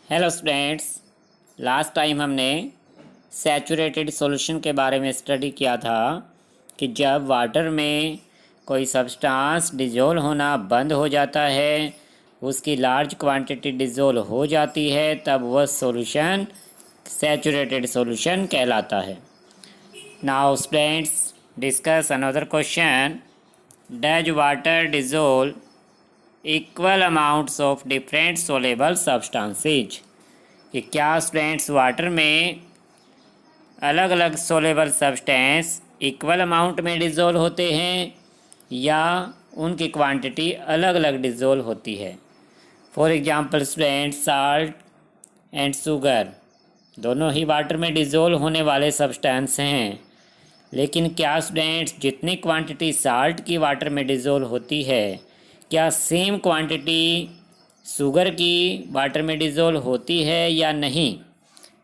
Hello students. Last time हमने saturated solution के बारे में स्टडी किया था कि जब वाटर में कोई सब्सटेंस डिज़ोल्व होना बंद हो जाता है, उसकी लार्ज क्वांटिटी डिज़ोल्व हो जाती है, तब वह सॉल्यूशन सैचुरेटेड सॉल्यूशन कहलाता है। Now students, discuss another question. Does water dissolve equal amounts of different soluble substances? कि क्या स्टूडेंट्स वाटर में अलग अलग सोलेबल सब्सटेंस इक्वल अमाउंट में डिज़ोल्व होते हैं या उनकी क्वांटिटी अलग अलग डिज़ोल्व होती है। For example students, salt and sugar दोनों ही वाटर में डिज़ोल्व होने वाले सब्सटेंस हैं, लेकिन क्या स्टूडेंट्स जितनी क्वांटिटी साल्ट की वाटर में डिज़ोल्व होती है, क्या सेम क्वांटिटी शुगर की वाटर में डिज़ोल्व होती है या नहीं?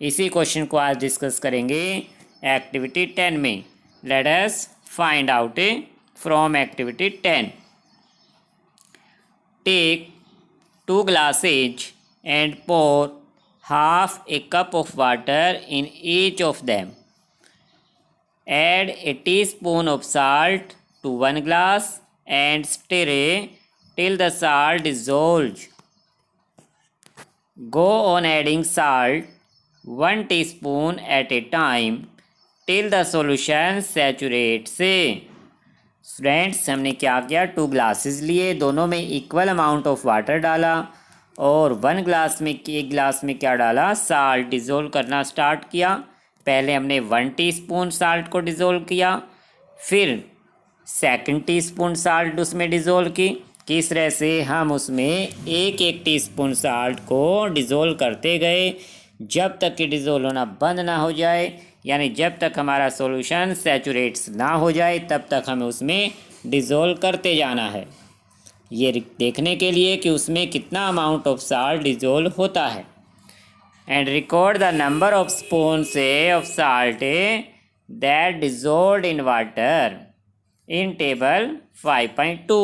इसी क्वेश्चन को आज डिस्कस करेंगे एक्टिविटी 10 में। Let us find out from activity 10। Take 2 glasses and pour half a cup of water in each of them. Add a teaspoon of salt to 1 glass and stir till the salt dissolves. Go on adding salt 1 teaspoon at a time till the solution saturates. Students, हमने क्या किया, 2 glasses लिए, दोनों में equal amount of water डाला और 1 glass में क्या डाला, साल्ट डिज़ोल्व करना स्टार्ट किया। पहले हमने 1 टीस्पून साल्ट को डिज़ोल्व किया, फिर 2 टीस्पून साल्ट उसमें डिज़ोल्व की। किस तरह से हम उसमें एक एक टीस्पून साल्ट को डिज़ोल्व करते गए जब तक कि डिज़ोल्व होना बंद ना हो जाए, यानी जब तक हमारा सॉल्यूशन सैचुरेट्स ना हो जाए तब तक हमें उसमें डिज़ोल्व करते जाना है, ये देखने के लिए कि उसमें कितना अमाउंट ऑफ साल्ट डिज़ोल्व होता है। And record the number of spoon of salt that dissolved in water in table 5.2।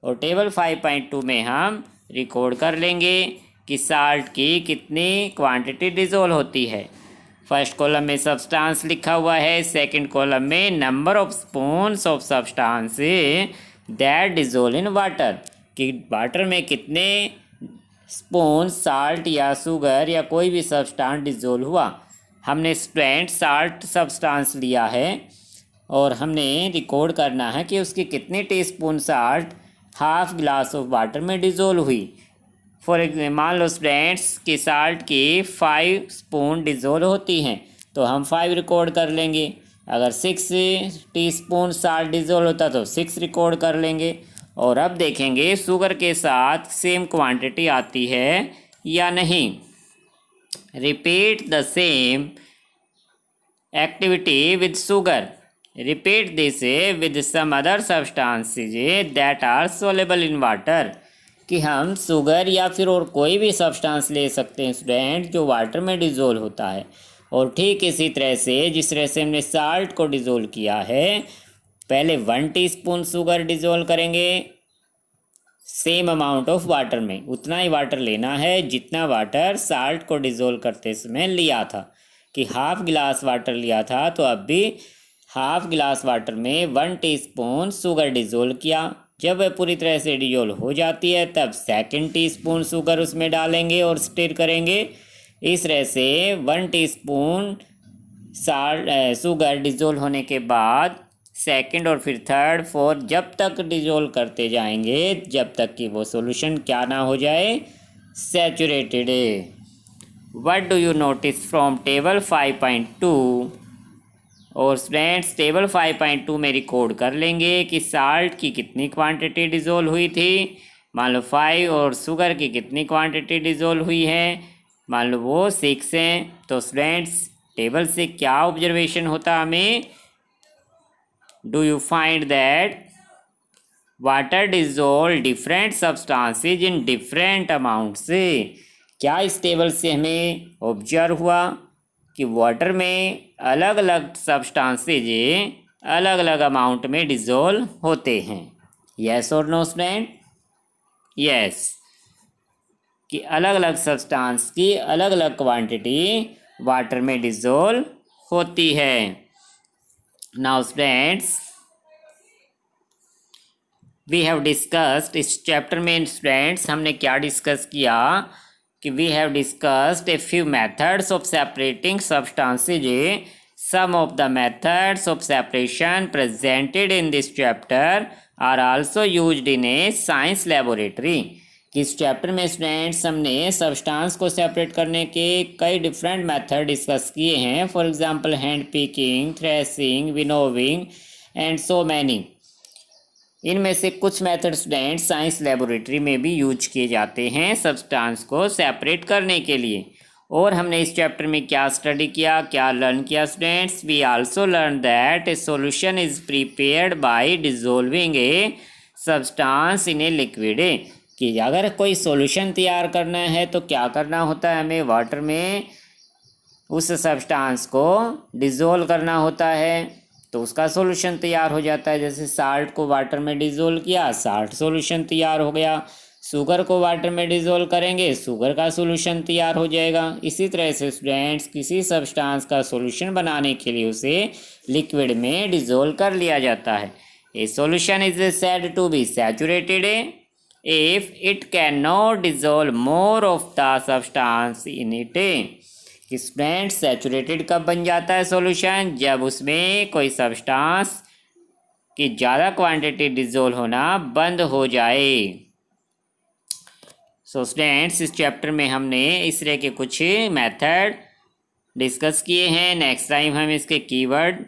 और टेबल 5.2 में हम रिकॉर्ड कर लेंगे कि साल्ट की कितनी क्वांटिटी डिज़ोल्व होती है। फर्स्ट कॉलम में सब्सटेंस लिखा हुआ है, सेकंड कॉलम में number of spoons of substance that dissolve in water, कि वाटर में कितने स्पून साल्ट या शुगर या कोई भी सब्सटेंस डिज़ोल्व हुआ। हमने स्टूडेंट साल्ट सब्सटेंस लिया है और हमने रिकॉर्ड करना है कि उसकी कितनी teaspoon salt half glass of water में डिज़ोल्व हुई। फॉर एग्जाम्पल, मान लो स्टूडेंट्स कि साल्ट की 5 स्पून डिज़ोल्व होती हैं तो हम 5 रिकॉर्ड कर लेंगे। अगर 6 टीस्पून साल्ट डिज़ोल्व होता तो 6 रिकॉर्ड कर लेंगे। और अब देखेंगे शुगर के साथ सेम क्वांटिटी आती है या नहीं। Repeat the same activity with sugar. Repeat this with some other substances that are soluble in water, कि हम शुगर या फिर और कोई भी सब्सटेंस ले सकते हैं स्टूडेंट जो वाटर में डिज़ोल्व होता है। और ठीक इसी तरह से जिस तरह से हमने साल्ट को डिज़ोल्व किया है, पहले 1 टीस्पून शुगर डिज़ोल्व करेंगे सेम अमाउंट ऑफ वाटर में, उतना ही वाटर लेना है जितना वाटर साल्ट को डिज़ोल्व करते समय लिया था। कि हाफ गिलास वाटर लिया था तो अब भी हाफ गिलास वाटर में 1 टीस्पून शुगर डिज़ोल्व किया। जब वह पूरी तरह से डिज़ोल्व हो जाती है तब 2 टीस्पून शुगर उसमें डालेंगे और स्टिर करेंगे। इस तरह से 1 टीस्पून शुगर डिज़ोल्व होने के बाद सेकंड और फिर थर्ड फोर्थ जब तक डिज़ोल्व करते जाएंगे जब तक कि वो सॉल्यूशन क्या ना हो जाए, saturated. What do you notice from table 5.2? और स्टूडेंट्स टेबल 5.2 में रिकॉर्ड कर लेंगे कि साल्ट की कितनी क्वांटिटी डिज़ोल्व हुई थी, मान लो 5, और शुगर की कितनी क्वांटिटी डिज़ोल्व हुई है, मान लो वो 6 हैं। तो स्टूडेंट्स टेबल से क्या ऑब्जर्वेशन होता हमें, do you find that water dissolve different substances in different amount से? क्या इस टेबल से हमें ऑब्जर्व हुआ कि वाटर में अलग अलग सब्सटेंसेज अलग अलग अमाउंट में डिज़ोल्व होते हैं? यस और नो स्टूडेंट? यस। कि अलग अलग सब्सटेंस की अलग अलग क्वांटिटी वाटर में डिसॉल्व होती है। Now students, we have discussed, इस चैप्टर में स्टूडेंट्स हमने क्या डिस्कस किया कि we have discussed a few methods of separating substances. Some of the methods of separation presented in this chapter are also used in a science laboratory. इस chapter में students हमने substance को separate करने के कई different method discuss किए हैं। For example hand picking, threshing, winnowing and so many. इनमें से कुछ मेथड स्टूडेंट्स साइंस लेबोरेटरी में भी यूज किए जाते हैं सब्सटेंस को सेपरेट करने के लिए। और हमने इस चैप्टर में क्या स्टडी किया, क्या लर्न किया students? We also learn that a solution is prepared by dissolving a substance in a liquid. कि अगर कोई सॉल्यूशन तैयार करना है तो क्या करना होता है, हमें वाटर में उस सब्सटेंस को डिसॉल्व करना होता है तो उसका सॉल्यूशन तैयार हो जाता है। जैसे साल्ट को वाटर में डिसॉल्व किया, साल्ट सॉल्यूशन तैयार हो गया। शुगर को वाटर में डिसॉल्व करेंगे, शुगर का सॉल्यूशन तैयार हो जाएगा। इसी तरह से स्टूडेंट्स किसी सब्सटेंस का सॉल्यूशन बनाने के लिए उसे लिक्विड में डिसॉल्व कर लिया जाता है। A solution is said to be saturated if it can not dissolve more of the substance in it. कि स्टूडेंट सैचुरेटेड कब बन जाता है सॉल्यूशन? जब उसमें कोई सब्सटेंस की ज़्यादा क्वांटिटी डिसॉल्व होना बंद हो जाए। सो स्टूडेंट्स, इस चैप्टर में हमने इस तरह के कुछ मेथड डिस्कस किए हैं। नेक्स्ट टाइम हम इसके कीवर्ड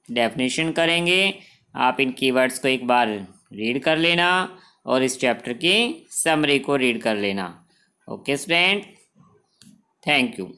डेफिनेशन करेंगे। आप इन कीवर्ड्स को एक बार रीड कर लेना और इस चैप्टर की समरी को रीड कर लेना। Okay student, thank you.